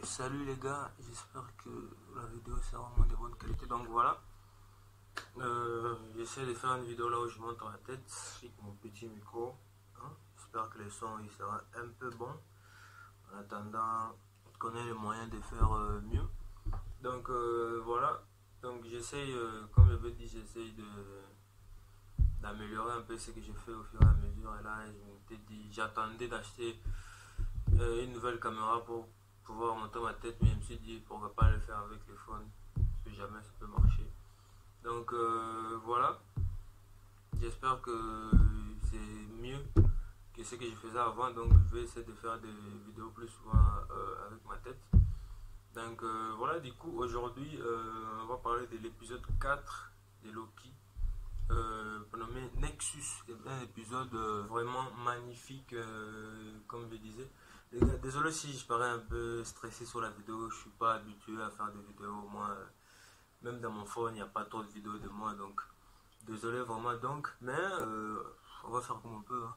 Salut les gars, j'espère que la vidéo sera vraiment de bonne qualité. Donc voilà, j'essaie de faire une vidéo là où je monte la tête avec mon petit micro, hein. J'espère que le son il sera un peu bon. En attendant, on connaît les moyens de faire mieux. Donc voilà, donc j'essaye, comme je vous dis, j'essaye d'améliorer un peu ce que je fais au fur et à mesure. Et là, je m'étais dit, j'attendais d'acheter une nouvelle caméra pour pouvoir monter ma tête, mais je me suis dit pourquoi pas le faire avec le phone, si jamais ça peut marcher. Donc voilà, j'espère que c'est mieux que ce que je faisais avant, donc je vais essayer de faire des vidéos plus souvent avec ma tête. Donc voilà, du coup aujourd'hui on va parler de l'épisode 4 de Loki, nommé Nexus. C'est un épisode vraiment magnifique, comme je disais. Les gars, désolé si je parais un peu stressé sur la vidéo, je suis pas habitué à faire des vidéos. Moi, même dans mon phone, il n'y a pas trop de vidéos de moi, donc désolé vraiment. Donc, mais on va faire comme on peut, hein.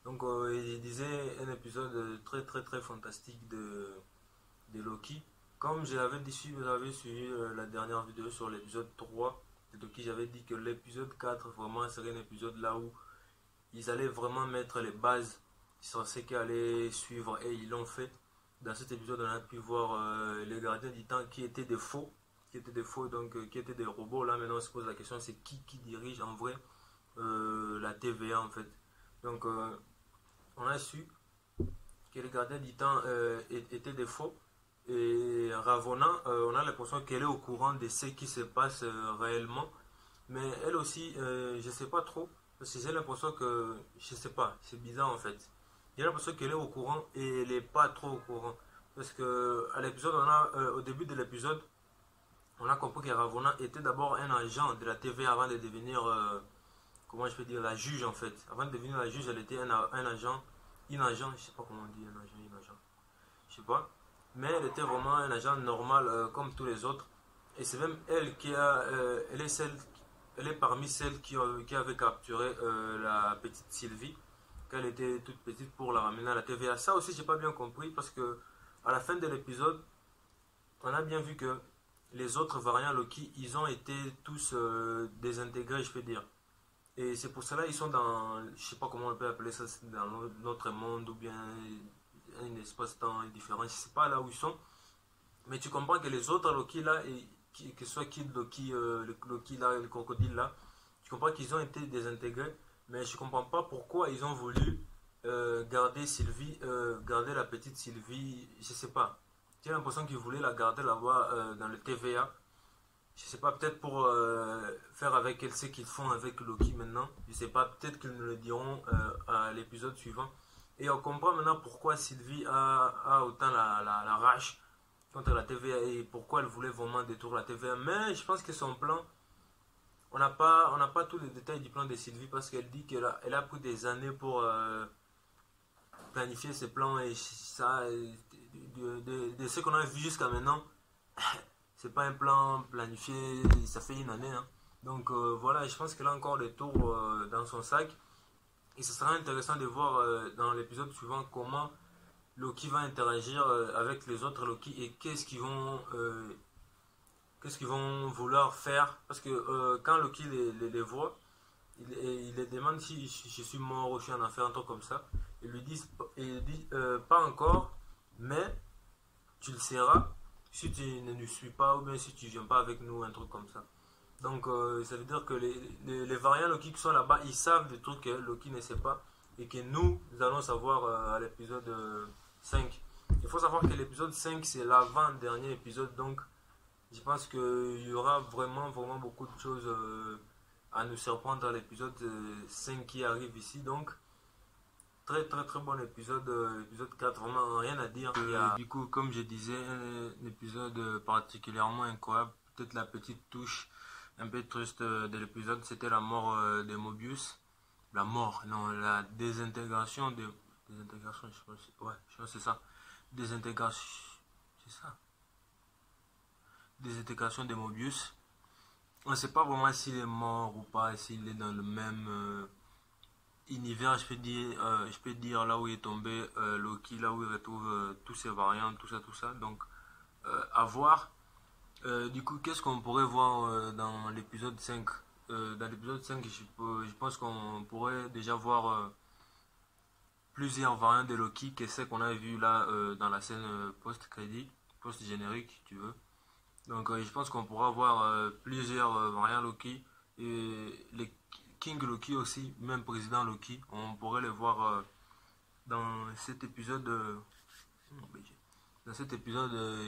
Donc, il disait un épisode très très très fantastique de Loki. Comme je l'avais dit, si vous avez suivi la dernière vidéo sur l'épisode 3 de Loki, j'avais dit que l'épisode 4 vraiment serait un épisode là où ils allaient vraiment mettre les bases sur ce qui allait suivre, et ils l'ont fait. Dans cet épisode, on a pu voir les gardiens du temps qui étaient des faux, donc qui étaient des robots. Là maintenant on se pose la question, c'est qui dirige en vrai la TVA en fait. Donc on a su que les gardiens du temps étaient des faux, et Ravonna, on a l'impression qu'elle est au courant de ce qui se passe réellement, mais elle aussi, je sais pas trop, parce que j'ai l'impression que, je sais pas, c'est bizarre en fait. J'ai l'impression qu'elle est au courant et elle est pas trop au courant. Parce que à l'épisode, au début de l'épisode, on a compris que Ravonna était d'abord un agent de la TV avant de devenir, comment je peux dire, la juge en fait. Avant de devenir la juge, elle était un agent, je sais pas comment on dit, un agent, je sais pas. Mais elle était vraiment un agent normal comme tous les autres. Et c'est même elle qui a, elle est parmi celles qui avaient capturé la petite Sylvie quand elle était toute petite pour la ramener à la TVA. Ça aussi, j'ai pas bien compris parce que à la fin de l'épisode, on a bien vu que les autres variants Loki, ils ont été tous désintégrés, je peux dire. Et c'est pour cela ils sont dans, je sais pas comment on peut appeler ça, dans notre monde ou bien un espace-temps différent. Je sais pas là où ils sont. Mais tu comprends que les autres Loki là, que ce soit Kid Loki, le Loki là, le crocodile là, tu comprends qu'ils ont été désintégrés. Mais je comprends pas pourquoi ils ont voulu garder Sylvie, garder la petite Sylvie, je sais pas. J'ai l'impression qu'ils voulaient la garder là-bas dans le TVA. Je sais pas, peut-être pour faire avec elle ce qu'ils font avec Loki maintenant. Je sais pas, peut-être qu'ils nous le diront à l'épisode suivant. Et on comprend maintenant pourquoi Sylvie a autant la rage contre la TVA et pourquoi elle voulait vraiment détruire la TVA. Mais je pense que son plan, on n'a pas tous les détails du plan de Sylvie parce qu'elle dit elle a pris des années pour planifier ses plans, et ça, de ce qu'on a vu jusqu'à maintenant, c'est pas un plan planifié, ça fait une année, hein. Donc voilà, je pense qu'elle a encore des tours dans son sac. Et ce sera intéressant de voir dans l'épisode suivant comment Loki va interagir avec les autres Loki et qu'est-ce qu'ils vont vouloir faire. Parce que quand Loki les voit, il les demande si je suis mort ou je suis en enfer, un truc comme ça. Il dit pas encore, mais tu le seras si tu ne nous suis pas ou bien si tu viens pas avec nous, un truc comme ça. Donc ça veut dire que les variants Loki qui sont là-bas, ils savent des trucs que Loki ne sait pas et que nous allons savoir à l'épisode 5. Il faut savoir que l'épisode 5 c'est l'avant-dernier épisode, donc je pense qu'il y aura vraiment beaucoup de choses à nous surprendre à l'épisode 5 qui arrive ici. Donc très très très bon épisode, épisode 4, vraiment rien à dire. Du coup, comme je disais, un épisode particulièrement incroyable. Peut-être la petite touche un peu triste de l'épisode, c'était la mort de Mobius. La mort, non, la désintégration de... Désintégration, je pense, ouais, je pense que c'est ça. Désintégration, c'est ça. Désintégration de Mobius. On ne sait pas vraiment s'il est mort ou pas, s'il est dans le même univers, je peux dire là où il est tombé Loki, là où il retrouve tous ses variants, tout ça, tout ça. Donc à voir. Du coup, qu'est-ce qu'on pourrait voir dans l'épisode 5? Dans l'épisode 5, je pense qu'on pourrait déjà voir plusieurs variantes de Loki, que c'est qu'on a vu là dans la scène post-crédit, post-générique, si tu veux. Donc, je pense qu'on pourra voir plusieurs variantes Loki et les King Loki aussi, même président Loki. On pourrait les voir dans cet épisode,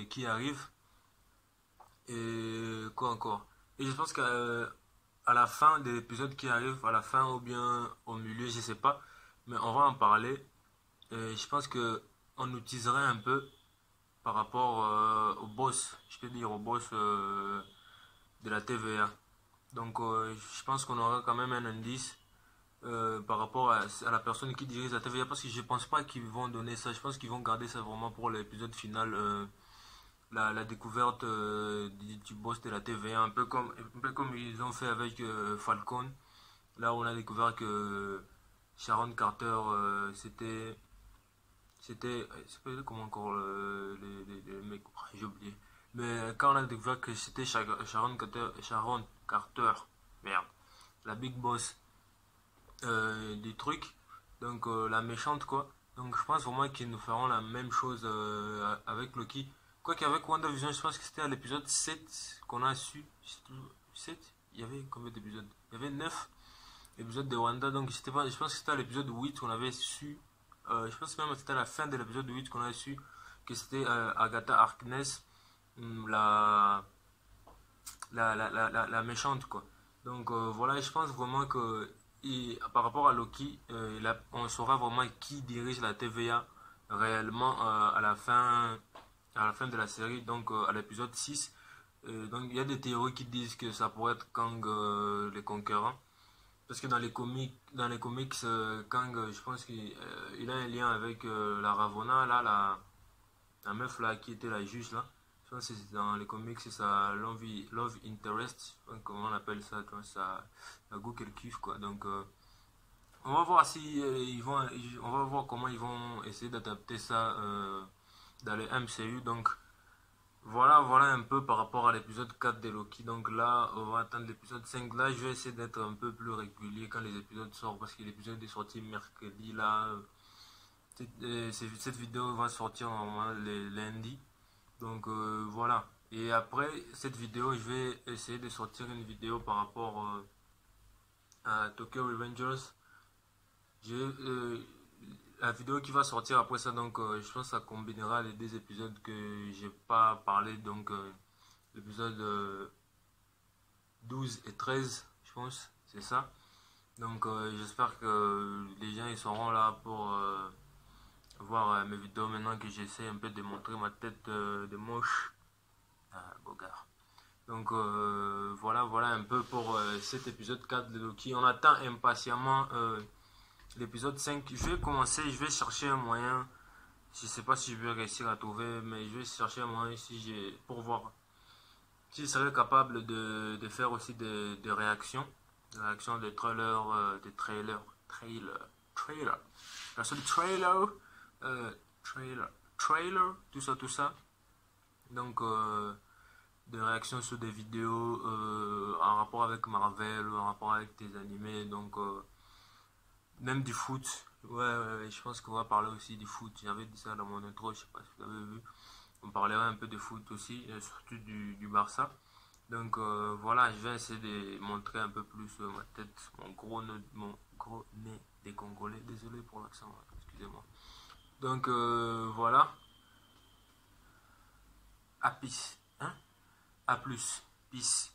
qui arrive. Et quoi encore? Et je pense qu'à à la fin de l'épisode qui arrive, à la fin ou bien au milieu, je sais pas, mais on va en parler. Et je pense que on utiliserait un peu par rapport au boss, je peux dire au boss de la TVA. Donc je pense qu'on aura quand même un indice par rapport à la personne qui dirige la TVA parce que je pense pas qu'ils vont donner ça, je pense qu'ils vont garder ça vraiment pour l'épisode final, la découverte du boss de la TVA, un peu comme ils ont fait avec Falcon. Là, on a découvert que Sharon Carter, c'est comment encore les mecs, j'ai oublié. Mais quand on a découvert que c'était Sharon Carter, merde, la big boss du truc, donc la méchante quoi. Donc je pense vraiment qu'ils nous feront la même chose avec Loki. Quoi qu'avec WandaVision, je pense que c'était à l'épisode 7 qu'on a su. 7. Il y avait combien d'épisodes? Il y avait 9 épisodes de Wanda, donc je pense que c'était à l'épisode 8 qu'on avait su. Je pense même que c'était à la fin de l'épisode 8 qu'on a su que c'était Agatha Harkness, la, la méchante quoi. Donc voilà, je pense vraiment que par rapport à Loki, on saura vraiment qui dirige la TVA réellement à la fin de la série, donc à l'épisode 6. Donc il y a des théories qui disent que ça pourrait être Kang le Conquérant. Parce que dans les comics Kang, je pense qu'il a un lien avec la Ravonna, là, la meuf là qui était la juge là. Je pense que c'est dans les comics, c'est sa love interest, comment on appelle ça, tu vois, ça goût qu'elle kiffe quoi. Donc on va voir si on va voir comment ils vont essayer d'adapter ça dans le MCU. Donc voilà un peu par rapport à l'épisode 4 de Loki. Donc là, on va attendre l'épisode 5. Là, je vais essayer d'être un peu plus régulier quand les épisodes sortent parce que l'épisode est sorti mercredi. Là, cette vidéo va sortir normalement le lundi. Donc voilà. Et après cette vidéo, je vais essayer de sortir une vidéo par rapport à Tokyo Revengers. La vidéo qui va sortir après ça, donc je pense que ça combinera les deux épisodes que j'ai pas parlé, donc l'épisode 12 et 13, je pense, c'est ça. Donc j'espère que les gens ils seront là pour voir mes vidéos maintenant que j'essaie un peu de montrer ma tête de moche. Ah, Bogart. Donc voilà un peu pour cet épisode 4 de Loki. On attend impatiemment l'épisode 5. Je vais commencer, je vais chercher un moyen. Je sais pas si je vais réussir à trouver, mais je vais chercher un moyen pour voir si je serais capable de faire aussi des réactions. Des réactions de trailers, trailer. La seule trailer, tout ça. Donc, des réactions sur des vidéos en rapport avec Marvel, en rapport avec des animés, donc même du foot. Ouais, je pense qu'on va parler aussi du foot. J'avais dit ça dans mon intro, je sais pas si vous avez vu. On parlera un peu de foot aussi, surtout du Barça. Donc voilà, je vais essayer de montrer un peu plus ma tête, mon gros nez des Congolais. Désolé pour l'accent, excusez-moi. Donc voilà, à plus, hein? À plus, peace.